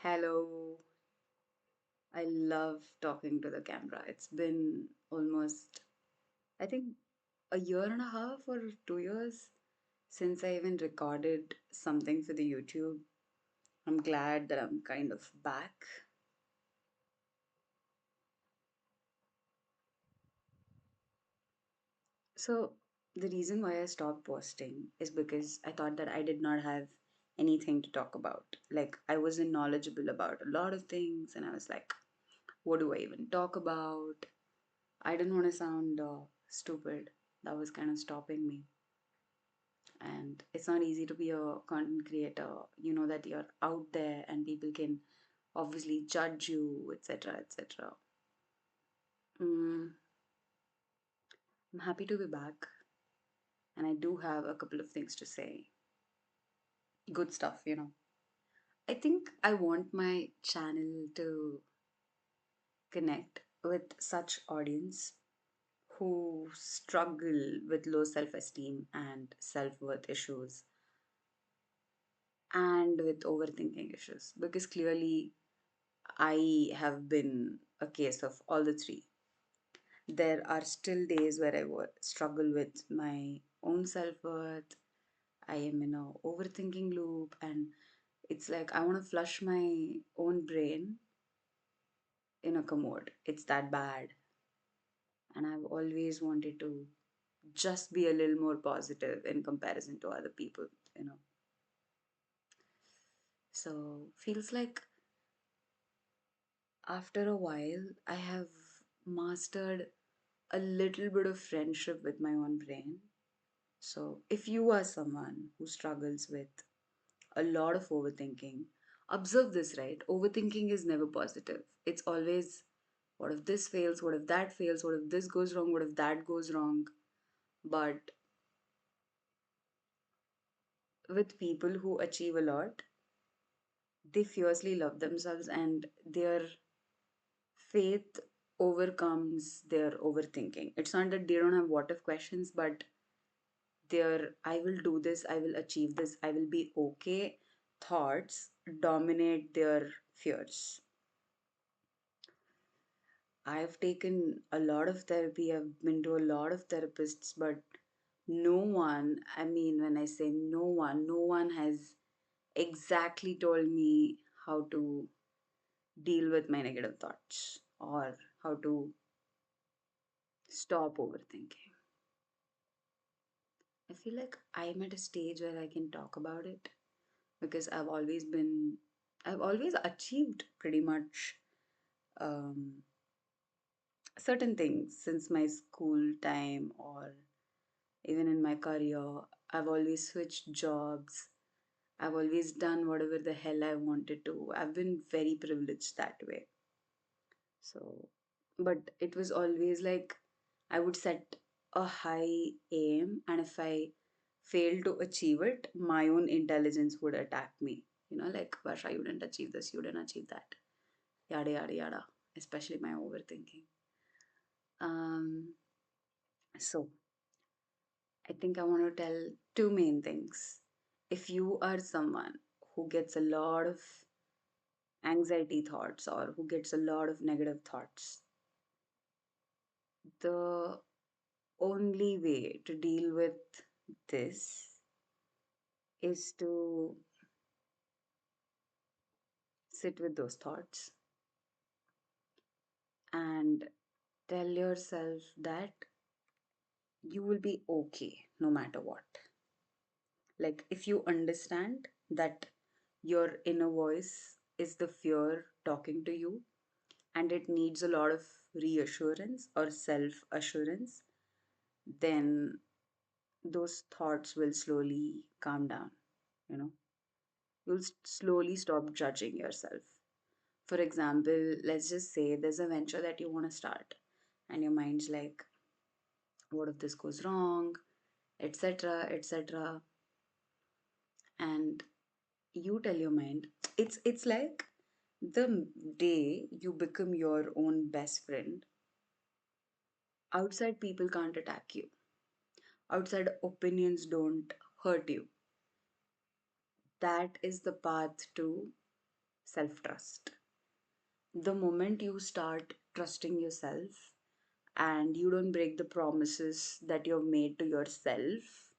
Hello. I love talking to the camera. It's been almost, I think, a year and a half or 2 years since I even recorded something for the YouTube. I'm glad that I'm kind of back. So, the reason why I stopped posting is because I thought that I did not have anything to talk about. Like, I wasn't knowledgeable about a lot of things, and I was like, what do I even talk about? I didn't want to sound stupid. That was kind of stopping me. And it's not easy to be a content creator. You know that you're out there and people can obviously judge you, etc., etc. Mm, I'm happy to be back, and I do have a couple of things to say. Good stuff. I think I want my channel to connect with such audience who struggle with low self-esteem and self-worth issues and with overthinking issues, because clearly I have been a case of all the three. There are still days where I struggle with my own self worth. I am in a overthinking loop, and it's like I want to flush my own brain in a commode. It's that bad, and I've always wanted to just be a little more positive in comparison to other people. So feels like after a while I have mastered a little bit of friendship with my own brain. So, if you are someone who struggles with a lot of overthinking, observe this, right? Overthinking is never positive. It's always, what if this fails? What if that fails? What if this goes wrong? What if that goes wrong? But with people who achieve a lot, they fiercely love themselves and their faith overcomes their overthinking. It's not that they don't have what if questions, but their I will do this, I will achieve this, I will be okay thoughts dominate their fears. I've taken a lot of therapy, I've been to a lot of therapists, but no one, I mean, when I say no one has exactly told me how to deal with my negative thoughts or how to stop overthinking. I feel like I'm at a stage where I can talk about it because I've always achieved pretty much um, certain things since my school time or even in my career. I've always switched jobs. I've always done whatever the hell I wanted to. I've been very privileged that way. So, but it was always like I would set a high aim, and if I failed to achieve it, my own intelligence would attack me. Like, Varsha, you didn't achieve this, you didn't achieve that, yada, yada, yada, especially my overthinking. Um, so, I think I want to tell two main things. If you are someone who gets a lot of anxiety thoughts or who gets a lot of negative thoughts, the only way to deal with this is to sit with those thoughts and tell yourself that you will be okay no matter what. Like, if you understand that your inner voice is the fear talking to you and it needs a lot of reassurance or self assurance, then those thoughts will slowly calm down. You know, you'll slowly stop judging yourself. For example, let's just say there's a venture that you want to start, and your mind's like, what if this goes wrong, etc., etc. And you tell your mind, it's like the day you become your own best friend, outside people can't attack you, outside opinions don't hurt you. That is the path to self trust. The moment you start trusting yourself and you don't break the promises that you've made to yourself,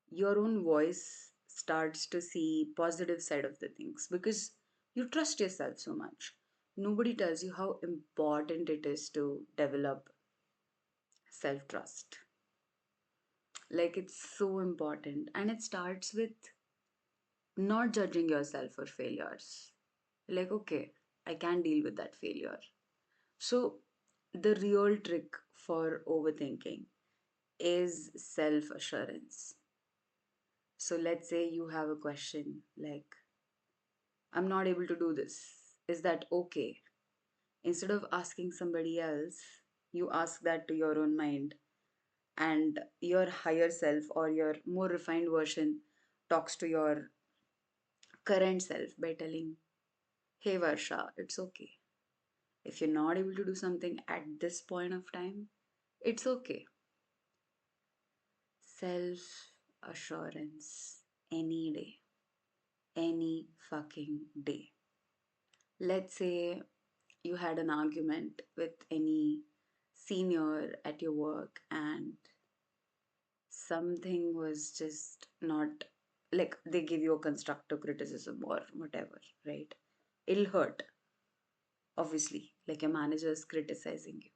your own voice starts to see positive side of the things because you trust yourself so much. Nobody tells you how important it is to develop self trust. Like it's so important, and it starts with not judging yourself for failures. Like, okay, I can deal with that failure. So the real trick for overthinking is self assurance. So let's say you have a question like, I'm not able to do this. Is that okay? Instead of asking somebody else, you ask that to your own mind, and your higher self or your more refined version talks to your current self by telling, hey Varsha, it's okay. If you're not able to do something at this point of time, it's okay. Self assurance any day, any fucking day. Let's say you had an argument with any senior at your work and something was just not like they give you a constructive criticism or whatever, right? It'll hurt, obviously, like your manager is criticizing you.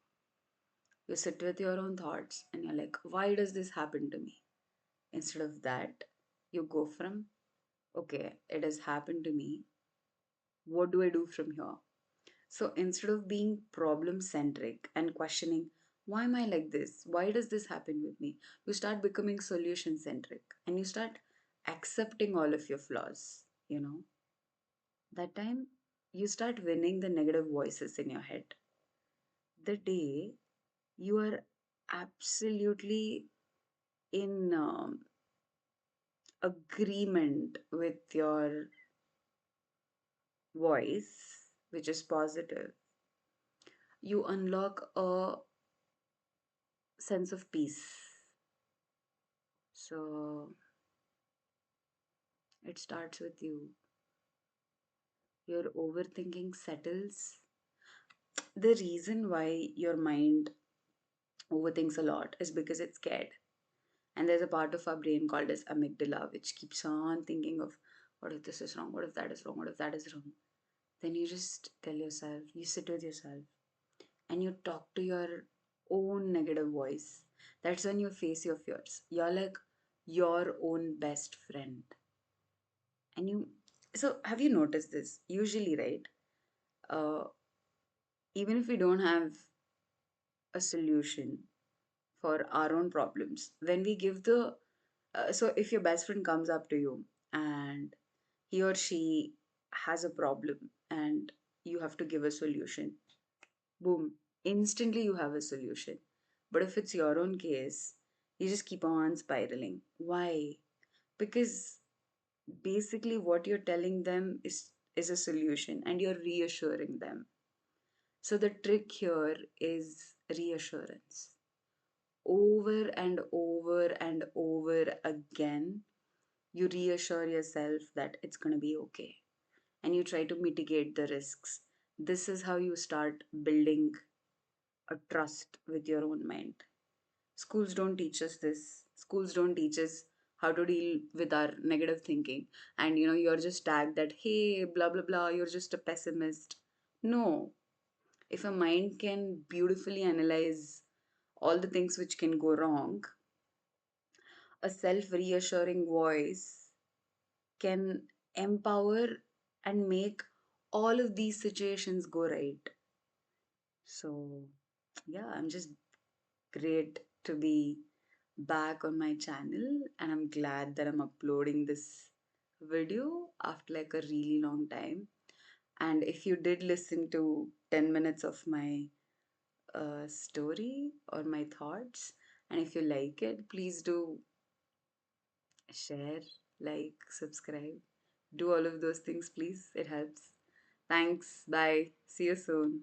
You sit with your own thoughts and you're like, why does this happen to me? Instead of that, you go from, okay, it has happened to me. What do I do from here? So instead of being problem centric and questioning, why am I like this? Why does this happen with me? You start becoming solution centric and you start accepting all of your flaws, you know. That time you start winning the negative voices in your head. The day you are absolutely in agreement with your voice, which is positive, you unlock a sense of peace. So it starts with you. Your overthinking settles. The reason why your mind overthinks a lot is because it's scared. And there's a part of our brain called as amygdala, which keeps on thinking of what if this is wrong, what if that is wrong, what if that is wrong. Then you just tell yourself, you sit with yourself, and you talk to your own negative voice. That's when you face your fears. You're like your own best friend. And you, so have you noticed this? Usually, right? Uh, Even if we don't have a solution for our own problems, when we give the, so if your best friend comes up to you and he or she has a problem and you have to give a solution, boom, instantly you have a solution. But if it's your own case, you just keep on spiraling. Why? Because basically what you're telling them is a solution and you're reassuring them. So the trick here is reassurance. Over and over and over again, you reassure yourself that it's going to be okay and you try to mitigate the risks. This is how you start building a trust with your own mind. Schools don't teach us this. Schools don't teach us how to deal with our negative thinking. And you're just tagged that, hey, blah, blah, blah, you're just a pessimist. No. If a mind can beautifully analyze all the things which can go wrong, a self reassuring voice can empower and make all of these situations go right. So, yeah, I'm just great to be back on my channel, and I'm glad that I'm uploading this video after like a really long time. And if you did listen to 10 minutes of my story or my thoughts, and if you like it, please do share, like, subscribe, do all of those things, please. It helps. Thanks. Bye. See you soon.